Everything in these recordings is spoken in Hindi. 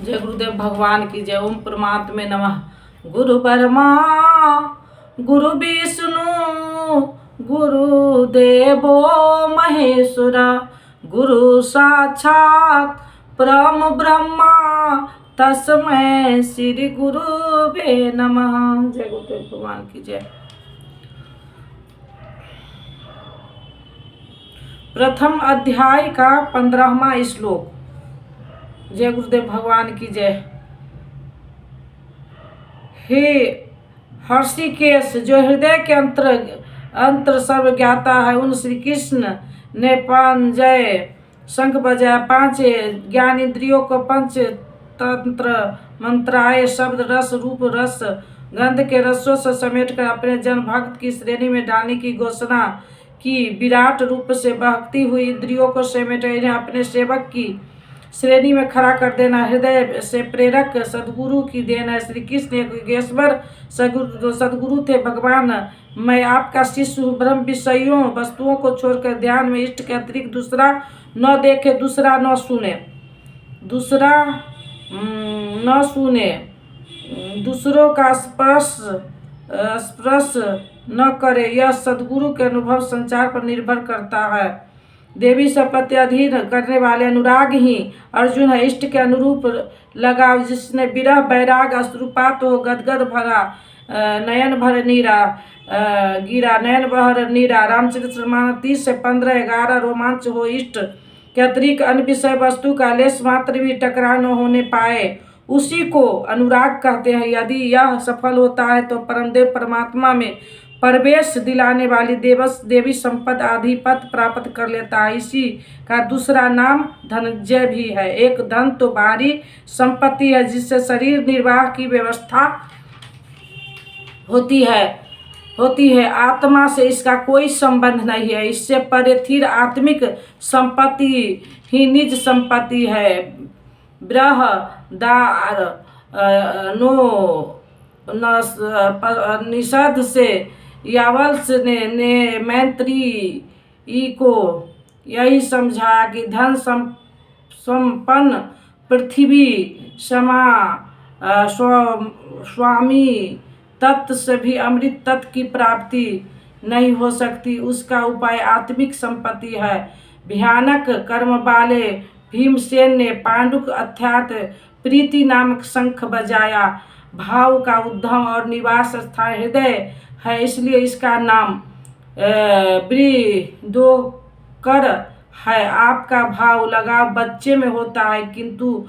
जय गुरुदेव भगवान की जय। ओम परमात्मे नमः। गुरु ब्रह्मा गुरु विष्णु गुरुदेवो महेश्वरा गुरु साक्षात परम ब्रह्मा तस्मै श्री गुरुवे नमः। जय गुरुदेव भगवान की जय। प्रथम अध्याय का 15वां श्लोक। जय गुरुदेव भगवान की जय। हे हर्षिकेश, जो हृदय के अंतर सर्व ज्ञाता है, उन श्री कृष्ण ने पांजय शंख बजाया। 5 ज्ञान इंद्रियों को पंच तंत्र मंत्राए शब्द रस रूप रस गंध के रसों से समेट कर अपने जन भक्त की श्रेणी में डालने की घोषणा की। विराट रूप से बहती हुई इंद्रियों को समेट इन्हें अपने सेवक की श्रेणी में खड़ा कर देना हृदय से प्रेरक सदगुरु की देन है। श्री कृष्ण योगेश्वर सदगुरु थे। भगवान, मैं आपका शिष्य हूँ। ब्रह्म विषयों वस्तुओं को छोड़कर ध्यान में इष्ट के अतिरिक्त दूसरा न देखे, दूसरा न सुने, दूसरों का स्पर्श न करे। यह सदगुरु के अनुभव संचार पर निर्भर करता है। देवी संपत्ति अधीन करने वाले अनुराग ही अर्जुन है। इष्ट के अनुरूप लगाव, जिसने विरह बैराग अश्रुपात हो, गदगद भरा नयन भर नीरा गिरा नयन भर नीरा। रामचरित्र मानस 30 से 15 11 रोमांच हो। इष्ट के अतिरिक्त अन्य विषय वस्तु का लेश मात्र भी टकरा न होने पाए, उसी को अनुराग कहते हैं। यदि यह सफल होता है तो परमदेव परमात्मा में प्रवेश दिलाने वाली देवी संपद आधिपत्य प्राप्त कर लेता है। इसी का दूसरा नाम धनंजय भी है। एक धन तो बाहरी संपत्ति है, जिससे शरीर निर्वाह की व्यवस्था होती है। आत्मा से इसका कोई संबंध नहीं है। इससे परे स्थिर आत्मिक संपत्ति ही निज संपत्ति है। बृहदार निषद से यावल्स ने मैत्री को यही समझाया कि धन संपन्न पृथ्वी समा स्वामी तत्व से भी अमृत तत्व की प्राप्ति नहीं हो सकती। उसका उपाय आत्मिक संपत्ति है। भयानक कर्म वाले भीमसेन ने पांडुक अर्थात प्रीति नामक शंख बजाया। भाव का उद्गम और निवास स्थान हृदय है, इसलिए इसका नाम बृहदोकर है। आपका भाव लगाव बच्चे में होता है, किंतु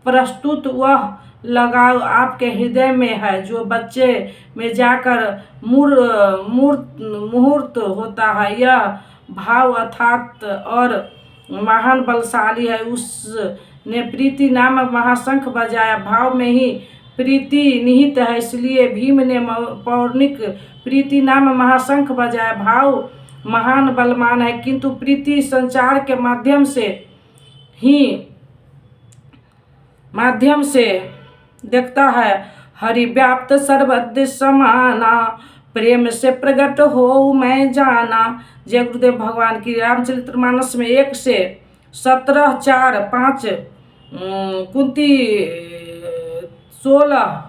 प्रस्तुत वह लगाव आपके हृदय में है, जो बच्चे में जाकर मुहूर्त होता है। यह भाव अर्थात और महान बलशाली है। उसने प्रीति नामक महाशंख बजाया। भाव में ही प्रीति निहित है, इसलिए भीम ने पौराणिक प्रीति नामक महाशंख बजाया। भाव महान बलवान है, किंतु प्रीति संचार के माध्यम से देखता है। हरि व्याप्त सर्वत्र समाना, प्रेम से प्रकट हो मैं जाना। जय गुरुदेव भगवान की। रामचरित्र मानस में 1 से 17 4 5 कुंती 16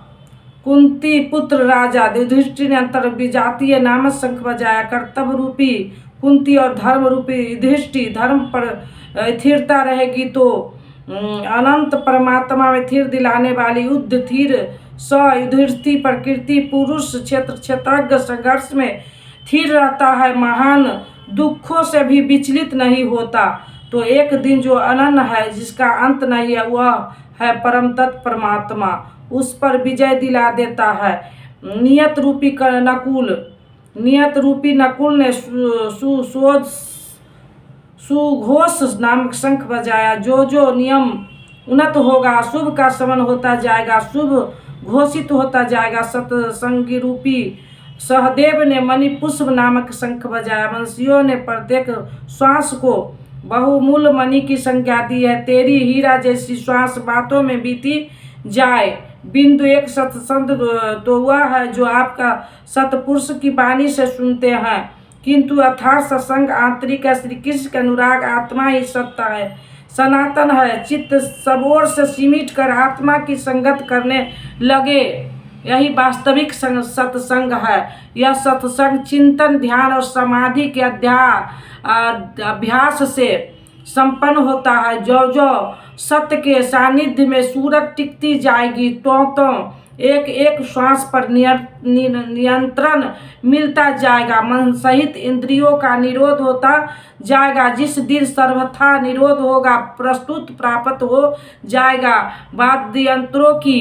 कुंती पुत्र राजा युधिष्ठिर ने अंतर विजातीय नामक शंख बजाया। कर्तव्य रूपी कुंती और धर्म रूपी युधिष्ठिर, धर्म पर स्थिरता रहेगी तो अनंत परमात्मा में स्थिर दिलाने वाली युद्ध थीर स युधिष्ठिर प्रकृति पुरुष क्षेत्रज्ञ संघर्ष में स्थिर रहता है। महान दुखों से भी विचलित नहीं होता। तो एक दिन जो अनन्य है, जिसका अंत नहीं है, वह है परम तत्व परमात्मा। उस पर विजय दिला देता है। नियत रूपी नकुल ने सुघोष नामक शंख बजाया। जो नियम उन्नत होगा, शुभ का समन होता जाएगा, शुभ घोषित होता जाएगा। सतसंगी रूपी सहदेव ने मणिपुष्प नामक शंख बजाया। मनुष्यों ने प्रत्येक श्वास को बहुमूल्य मणि की संज्ञा दी है। तेरी हीरा जैसी श्वास बातों में बीती जाए। बिंदु एक सत्संग तो वह है जो आपका सतपुरुष की वाणी से सुनते हैं, किंतु अर्थात सत्संग आंतरिक श्री कृष्ण का अनुराग आत्मा ही सत्ता है। सनातन है। चित्त सब ओर से सिमट कर आत्मा की संगत करने लगे, यही वास्तविक सत्संग है। यह सत्संग चिंतन, ध्यान और समाधि के अभ्यास से संपन्न होता है। जो जो सत्य के सानिध्य में सूरत टिकती जाएगी, तो एक एक श्वास पर नियंत्रण मिलता जाएगा। मन सहित इंद्रियों का निरोध होता जाएगा। जिस दिन सर्वथा निरोध होगा, प्रस्तुत प्राप्त हो जाएगा। वाद्य यंत्रों की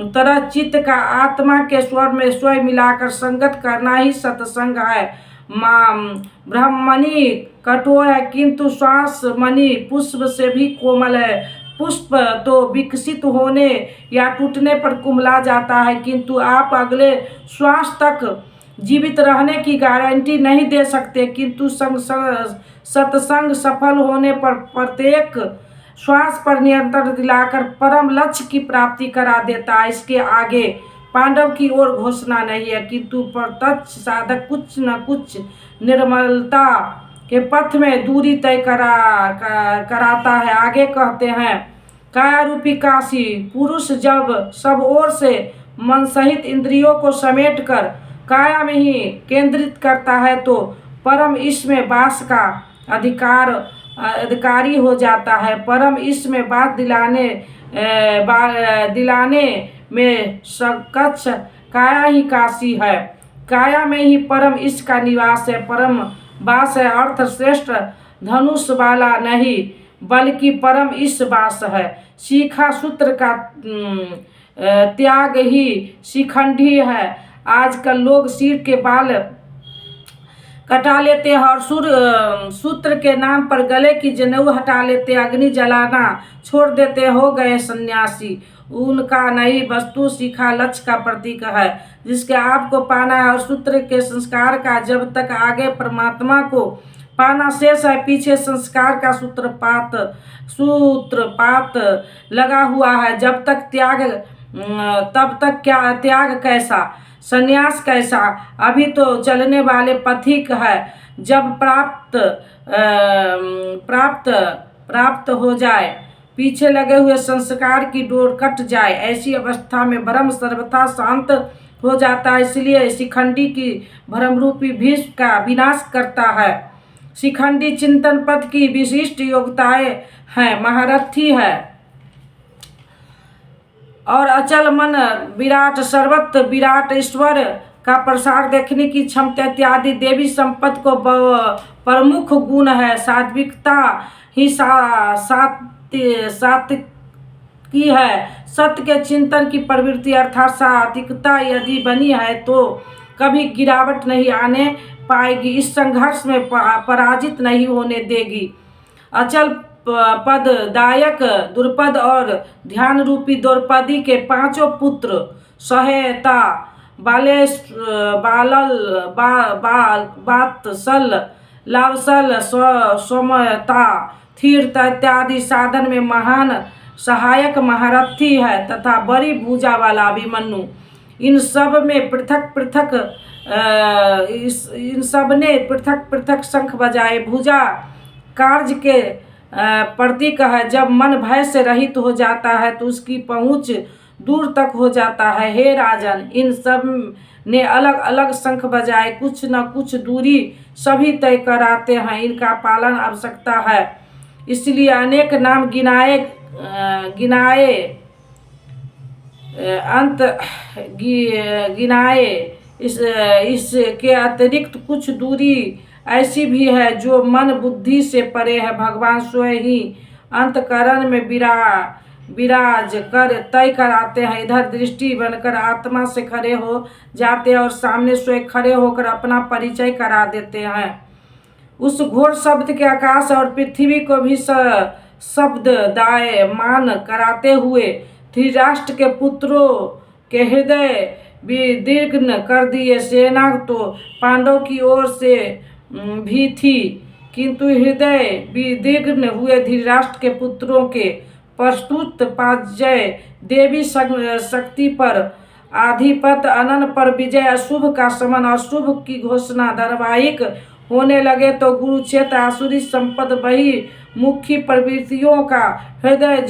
तरह चित्त का आत्मा के स्वर में स्वयं मिलाकर संगत करना ही सत्संग है। ब्रह्मणि कठोर है, किंतु श्वास मणि पुष्प से भी कोमल है। पुष्प तो विकसित होने या टूटने पर कुम्हला जाता है, किंतु आप अगले श्वास तक जीवित रहने की गारंटी नहीं दे सकते। किंतु सत्संग सफल होने पर प्रत्येक श्वास पर नियंत्रण दिलाकर परम लक्ष्य की प्राप्ति करा देता है। इसके आगे पांडव की ओर घोषणा नहीं है, किंतु प्रत्यक्ष साधक कुछ न कुछ निर्मलता के पथ में दूरी तय कराता है। आगे कहते हैं, काया रूपी काशी पुरुष जब सब ओर से मन सहित इंद्रियों को समेट कर काया में ही केंद्रित करता है, तो परम ईश में वास का अधिकारी हो जाता है। परम ईश में बात दिलाने में सकच्छ काया ही काशी है। काया में ही परम ईश का निवास है, परम वास है। अर्थ श्रेष्ठ धनुष वाला नहीं, बल्कि परम ईश वास है। शिखा सूत्र का त्याग ही शिखंडी है। आजकल लोग सिर के बाल कटा लेते हैं और सूत्र के नाम पर गले की जनेऊ हटा लेते, अग्नि जलाना छोड़ देते। हो गए सन्यासी। उनका नहीं, वस्तु शिखा लक्ष्य का प्रतीक है, जिसके आपको पाना है। और सूत्र के संस्कार का जब तक आगे परमात्मा को पाना शेष है, पीछे संस्कार का सूत्रपात लगा हुआ है। जब तक त्याग तब तक क्या त्याग कैसा, संन्यास कैसा। अभी तो चलने वाले पथिक है। जब प्राप्त हो जाए, पीछे लगे हुए संस्कार की डोर कट जाए, ऐसी अवस्था में ब्रह्म सर्वथा शांत हो जाता है। इसलिए शिखंडी की भ्रमरूपी भीष्म का विनाश करता है। शिखंडी चिंतन पद की विशिष्ट योग्यताएं हैं, महारथी है और अचल मन, विराट सर्वत्र विराट ईश्वर का प्रसार देखने की क्षमता इत्यादि देवी संपत्ति को प्रमुख गुण है। सात्विकता ही सात्विकी है। सत्य के चिंतन की प्रवृत्ति अर्थात सात्विकता यदि बनी है तो कभी गिरावट नहीं आने पाएगी, इस संघर्ष में पराजित नहीं होने देगी। अचल पद दायक दुर्पद और ध्यान रूपी द्रौपदी के पांचों पुत्र सहायता बात्सल लावसल स्वमता थीरता इत्यादि साधन में महान सहायक महारथी है तथा बड़ी भुजा वाला अभिमन्यु। इन सब ने पृथक पृथक शंख बजाए। भुजा कार्य के प्रतीक है। जब मन भय से रहित हो जाता है तो उसकी पहुँच दूर तक हो जाता है। हे राजन, इन सब ने अलग अलग शंख बजाए, कुछ न कुछ दूरी सभी तय कराते हैं। इनका पालन आवश्यकता है, इसलिए अनेक नाम गिनाए इसके अतिरिक्त कुछ दूरी ऐसी भी है जो मन बुद्धि से परे है। भगवान स्वयं ही अंतकरण में विराज कर तय कराते हैं। इधर दृष्टि बनकर आत्मा से खड़े हो जाते हैं और सामने स्वयं खड़े होकर अपना परिचय करा देते हैं। उस घोर शब्द के आकाश और पृथ्वी को भी शब्द दायमान कराते हुए धृतराष्ट्र के पुत्रों के हृदय विदीर्ण कर दिए। सेना तो पांडव की ओर से भी थी, किंतु हृदय विदीर्ण हुए धृतराष्ट्र के पुत्रों के प्रस्तुत पराजय, देवी शक्ति पर आधिपत्य, अनन पर विजय, अशुभ का शमन और शुभ की घोषणा, धारावाहिक होने लगे तो कुरुक्षेत्र आसुरी संपद वही मुख्य प्रवृत्तियों का हृदय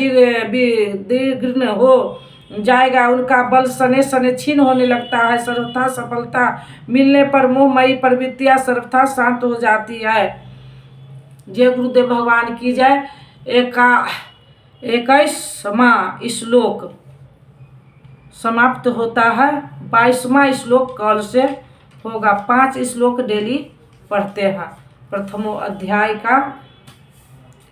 दीर्घ हो जाएगा। उनका बल सने सने क्षीण होने लगता है। सर्वथा सफलता मिलने पर मोहमयी प्रवृत्तियां सर्वथा शांत हो जाती है। जय गुरुदेव भगवान की जय। 21वां श्लोक समाप्त होता है। 22वां श्लोक कल से होगा। 5 श्लोक डेली पढ़ते हैं। प्रथमो अध्याय का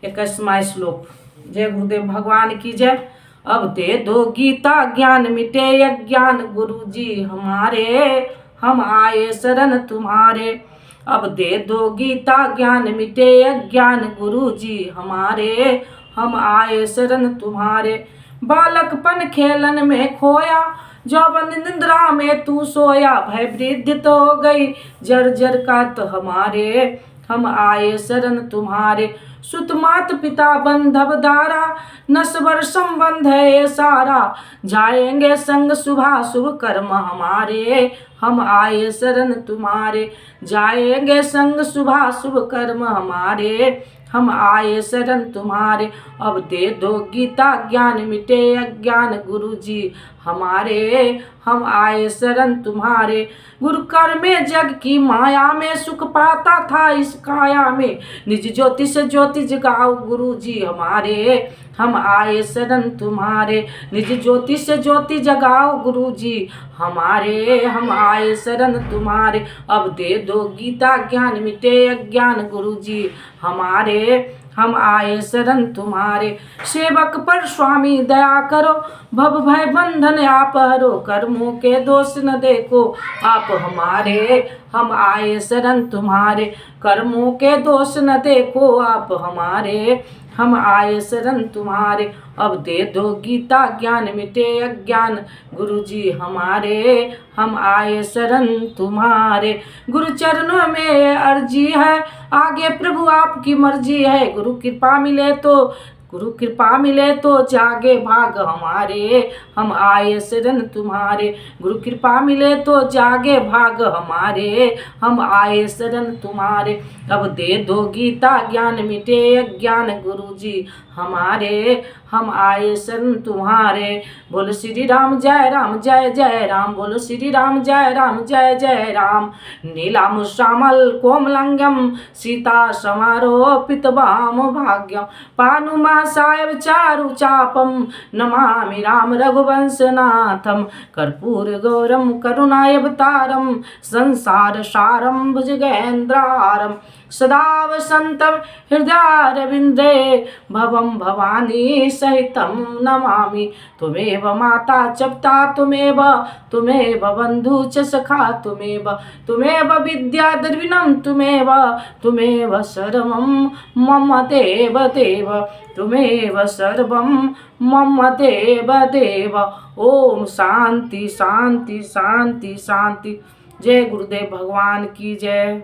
21वां श्लोक। जय गुरुदेव भगवान की जय। अब दे दो गीता ज्ञान मिटे अज्ञान गुरु जी हमारे, हम आए शरण तुम्हारे। अब दे दो गीता ज्ञान मिटे अज्ञान गुरु जी हमारे, हम आए शरण तुम्हारे। बालकपन खेलन में खोया, जौवन निद्रा में तू सोया। भय वृद्धि तो हो गई जर्जर का तो हमारे, हम आए शरण तुम्हारे। सुत मात पिता बंधव धारा, नस्वर संबंध है ये सारा। जाएंगे संग शुभा शुभ कर्म हमारे, हम आए शरण तुम्हारे। जाएंगे संग शुभा शुभ कर्म हमारे, हम आए शरण तुम्हारे। अब दे दो गीता ज्ञान मिटे अज्ञान गुरु जी हमारे, हम आए शरण तुम्हारे। गुरु कर में जग की माया में सुख पाता था इस काया में। निज ज्योति से ज्योति जगाओ गुरु जी हमारे, हम आए शरण तुम्हारे। निज ज्योति से ज्योति जगाओ गुरु जी हमारे, हम आए शरण तुम्हारे। अब दे दो गीता ज्ञान मिटे अज्ञान गुरु जी हमारे, हम आए शरण तुम्हारे। सेवक पर स्वामी दया करो, भव भय बंधन आप हरो। कर्मों के दोष न देखो आप हमारे, हम आए शरण तुम्हारे। कर्मों के दोष न देखो आप हमारे, हम आए शरण तुम्हारे। अब दे दो गीता ज्ञान मिटे अज्ञान गुरु जी हमारे, हम आए शरण तुम्हारे। गुरु चरणों में अर्जी है, आगे प्रभु आपकी मर्जी है। गुरु कृपा मिले तो जागे भाग हमारे, हम आए शरण तुम्हारे। गुरु कृपा मिले तो जागे भाग हमारे, हम आए शरण तुम्हारे। अब दे दो गीता ज्ञान मिटे अज्ञान गुरु जी हमारे, हम आए शरण तुम्हारे। बोलो श्री राम जय जय राम। बोलो श्री राम जय जय राम। नीलाम श्यामल कोमलंगम, सीता समारोपित वाम भाग्यम। पानुमा सायब चारु चापम, नमामि राम रघुवंशनाथम। कर्पूर गौरम करुणावतारम, संसार सारम भुजगेन्द्रारम। सदा वसन्तं हृदयारविन्दे, भवं भवानी सहितं नमामि। त्वमेव माता च पिता त्वमेव बन्धु च सखा त्वमेव विद्या द्रविणं त्वमेव सर्वं मम देव त्वमेव सर्वं मम देव। ओम शांति शांति शांति शांति। जय गुरुदेव भगवान की जय।